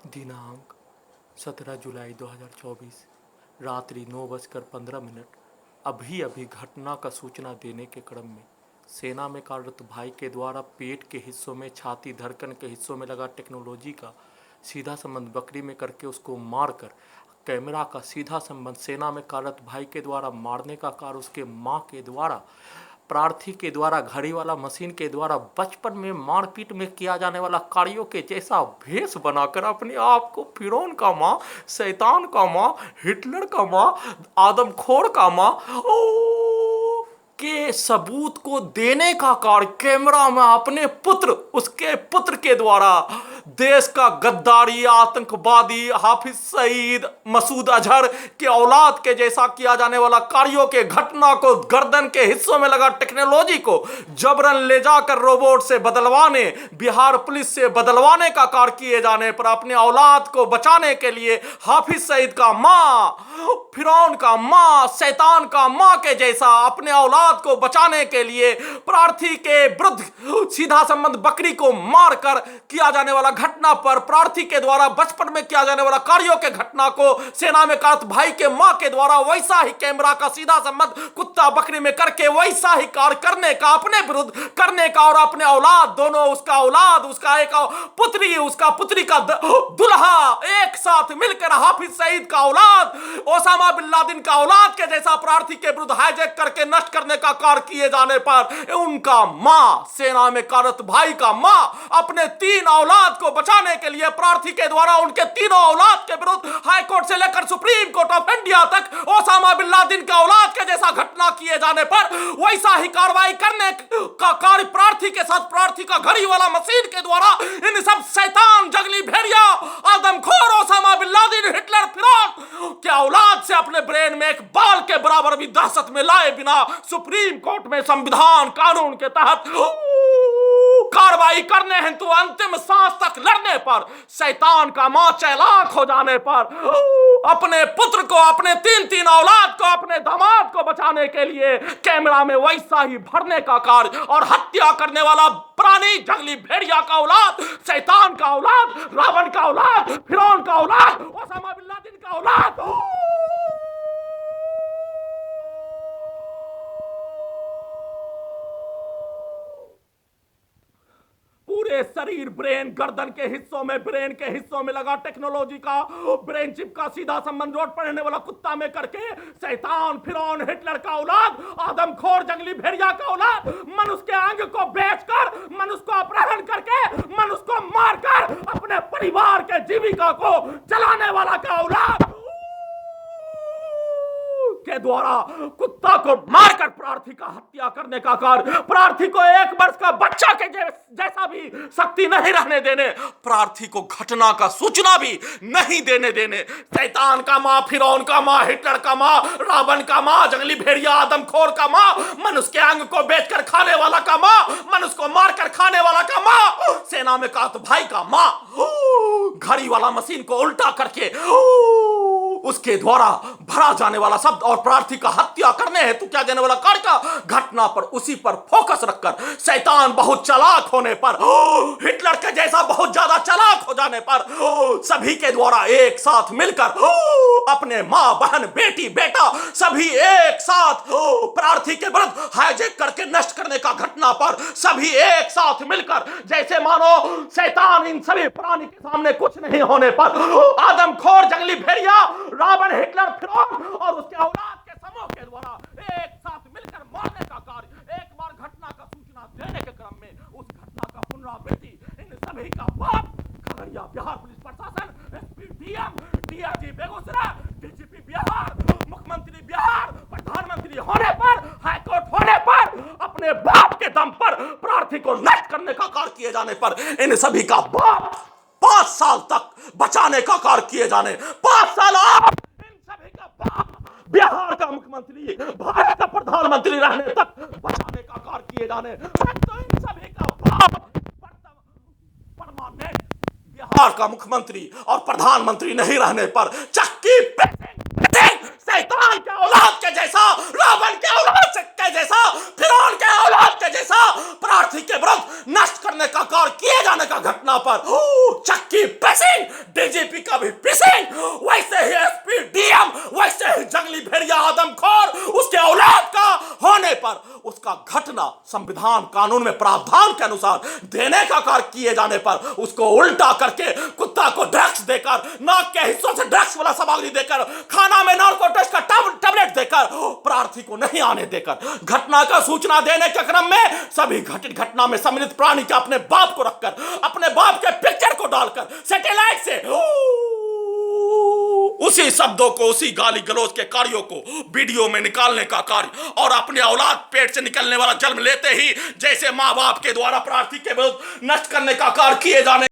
दिनांक 17 जुलाई 2024 रात्रि 9:15। अभी अभी घटना का सूचना देने के क्रम में सेना में कार्यरत भाई के द्वारा पेट के हिस्सों में, छाती, धड़कन के हिस्सों में लगा टेक्नोलॉजी का सीधा संबंध बकरी में करके उसको मारकर, कैमरा का सीधा संबंध सेना में कार्यरत भाई के द्वारा मारने का कार्य उसके माँ के द्वारा, प्रार्थी के द्वारा, घड़ी वाला मशीन के द्वारा बचपन में मारपीट में किया जाने वाला कार्यों के जैसा भेष बनाकर अपने आप को फिरौन का माँ, शैतान का माँ, हिटलर का माँ, आदमखोर का माँ के सबूत को देने का कार्य कैमरा में अपने पुत्र, उसके पुत्र के द्वारा देश का गद्दारी, आतंकवादी हाफिज सईद, मसूद अजहर के औलाद के जैसा किया जाने वाला कार्यों के घटना को, गर्दन के हिस्सों में लगा टेक्नोलॉजी को जबरन ले जाकर रोबोट से बदलवाने, बिहार पुलिस से बदलवाने का कार्य किए जाने पर अपने औलाद को बचाने के लिए हाफिज सईद का माँ, फिरौन का माँ, शैतान का माँ के जैसा अपने औलाद को बचाने के लिए प्रार्थी के विरुद्ध सीधा संबंध बकरी को मारकर किया जाने वाला घटना पर, प्रार्थी के द्वारा बचपन में किया जाने वाला कार्यों के घटना को सेना में कार्यरत भाई के मां के द्वारा वैसा ही कैमरा का सीधा संबंध कुत्ता बकरी में करके वैसा ही कार्य करने का, अपने विरुद्ध करने का और अपने औलाद दोनों, उसका औलाद, उसका एक पुत्री, उसका पुत्री का दुल्हा एक साथ मिलकर हाफिज सईद का औलाद, ओसामा बिन लादेन का औलाद के जैसा प्रार्थी के विरुद्ध हाईजैक करके नष्ट करने का कार्य किए जाने पर उनका मां, सेना में कार्यरत भाई का मां, अपने 3 औलाद को बचाने के लिए प्रार्थी के द्वारा उनके तीनों औलाद के विरुद्ध हाई कोर्ट से लेकर सुप्रीम कोर्ट ऑफ इंडिया तक ओसामा बिन लादेन के औलाद के जैसा घटना किए जाने पर वैसा ही कार्रवाई करने का कार्य प्रार्थी के साथ, प्रार्थी का घड़ी वाला मशीन के द्वारा इन सब शैतान, जंगली भेड़िया, आदमखोर ओसामा बिन लादेन, हिटलर, फिरौन के औलाद से अपने ब्रेन में एक बाल के बराबर भी दहशत में लाए बिना सुप्रीम कोर्ट में संविधान कानून के तहत कार्रवाई करने हेतु अंतिम सांस तक लड़ने पर, शैतान का मां चालाक हो जाने पर, अपने पुत्र को, अपने 3 औलाद को, अपने दामाद को बचाने के लिए कैमरा में वैसा ही भरने का कार्य और हत्या करने वाला प्राणी, जंगली भेड़िया का औलाद, शैतान का औलाद, रावण का औलाद, फिरौन का औलाद, ओसामा बिन लादेन का औलाद, पूरे शरीर, ब्रेन, गर्दन के हिस्सों में, ब्रेन के हिस्सों में लगा टेक्नोलॉजी का, ब्रेन चिप का सीधा संबंध रोड पर रहने वाला कुत्ता में करके शैतान, फिरौन, हिटलर का औलाद, आदमखोर, जंगली भेड़िया का औलाद, मनुष्य के अंग को बेचकर, मनुष्य को अपहरण करके, मनुष्य को मारकर अपने परिवार के जीविका को चलाने वाला का औलाद के द्वारा कुत्ता को मारकर प्रार्थी का हत्या करने का कार्य, प्रार्थी को 1 वर्ष का बच्चा के जैसा भी शक्ति नहीं रहने देने, प्रार्थी को घटना का सूचना भी नहीं देने, शैतान का मां, फिरौन का मां, हिटलर का मां, रावण का मां, जंगली भेड़िया, आदमखोर का मां, मनुष्य के अंग को बेचकर खाने वाला का मां, मनुष्य को मारकर खाने वाला का मां, सेना में कार्यरत भाई का मां, घड़ी वाला मशीन को उल्टा करके उसके द्वारा भरा जाने वाला शब्द और प्रार्थी का हत्या करने हेतु किया जाने वाला कार्य का घटना पर, उसी पर फोकस रखकर शैतान बहुत चालाक होने पर, हिटलर के जैसा बहुत ज्यादा चालाक हो जाने पर सभी के द्वारा एक साथ मिलकर अपने मां, बहन, बेटी, बेटा सभी एक साथ प्रार्थी के विरुद्ध हाईजैक करके नष्ट करने का घटना पर सभी एक साथ मिलकर, जैसे मानो शैतान इन सभी प्राणी के सामने कुछ नहीं होने पर, आदमखोर, जंगली भेड़िया, रावण, हिटलर, फिरौन और उसके औलाद के समूह के द्वारा एक साथ मिलकर मारने का कार्य एक बार घटना का सूचना देने के क्रम में उस घटना का पुनरावृत्ति इन सभी का बाप खगड़िया बिहार पुलिस प्रशासन, SP, DM, DIG Begusarai, DGP Bihar, मुख्यमंत्री बिहार, प्रधानमंत्री होने पर, हाईकोर्ट होने पर, अपने बाप के दम पर प्रार्थी को नष्ट करने का कार्य किए जाने पर इन सभी का बाप 5 साल तक बचाने का कार्य किए जाने, 5 साल आप इन सभी का बाप बिहार का मुख्यमंत्री, भारत का प्रधानमंत्री रहने तक बचाने का कार्य किए जाने, तो इन सभी का बाप परमानेंट बिहार का मुख्यमंत्री और प्रधानमंत्री नहीं रहने पर चक्की शैतान के औलाद के जैसा, रावण के औलाद के जैसा, फिरौन के औलाद के जैसा प्रार्थी के विरुद्ध नष्ट करने का कार्य किए जाने का घटना पर चक्की प्रेसिंग डीजीपी का भी पिसिंग, वैसे ही एसपी डीएम, वैसे ही जंगली भेड़िया आदमखोर उसके औलाद का होने पर उसका घटना संविधान कानून में प्रावधान के अनुसार देने का कार्य किए जाने पर उसको उल्टा करके कुत्ता को ड्रग्स देकर, नाक के हिस्सों से ड्रग्स वाला सामग्री देकर, खाना में नार्कोटिक्स का टैबलेट देकर, प्रार्थी को नहीं आने देकर, घटना का सूचना देने के क्रम में सभी घटित घटना में सम्मिलित प्राणी के अपने बाप को रखकर, अपने बाप के पिक्चर को डालकर सैटेलाइट से उसी शब्दों को, उसी गाली गलौज के कार्यों को वीडियो में निकालने का कार्य और अपने औलाद पेट से निकलने वाला जन्म लेते ही जैसे मां बाप के द्वारा प्रार्थी के विरुद्ध नष्ट करने का कार्य किए जाने